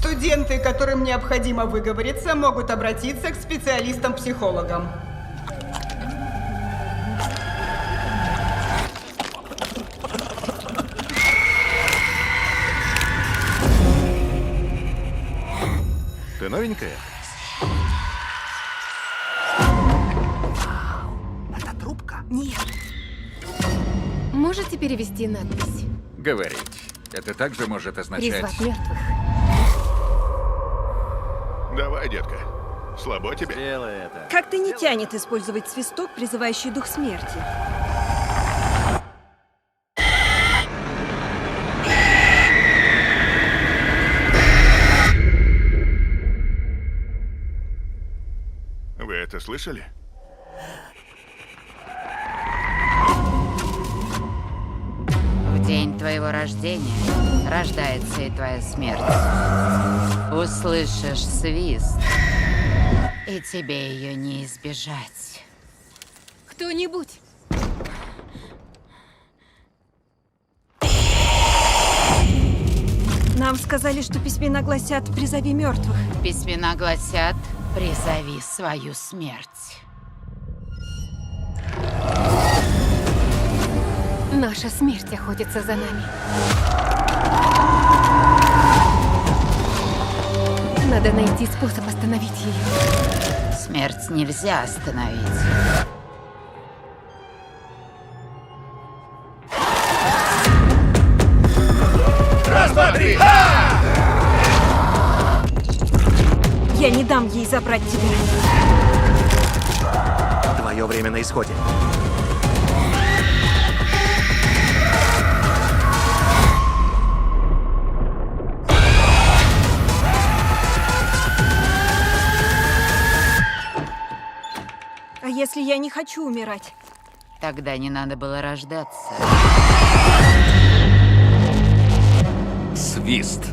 Студенты, которым необходимо выговориться, могут обратиться к специалистам-психологам. Ты новенькая? Это трубка? Нет. Можете перевести надпись? Говорить. Это также может означать... Призвать мертвых. Давай, детка. Слабо тебе? Делай это. Как-то не тянет использовать свисток, призывающий дух смерти. Вы это слышали? В день твоего рождения рождается и твоя смерть. Услышишь свист, и тебе ее не избежать. Кто-нибудь! Нам сказали, что письмена гласят «призови мертвых». Письмена гласят: призови свою смерть. Наша смерть охотится за нами. Надо найти способ остановить ее. Смерть нельзя остановить. Раз, два, три! Я не дам ей забрать тебя. Твое время на исходе. А если я не хочу умирать? Тогда не надо было рождаться. Свист.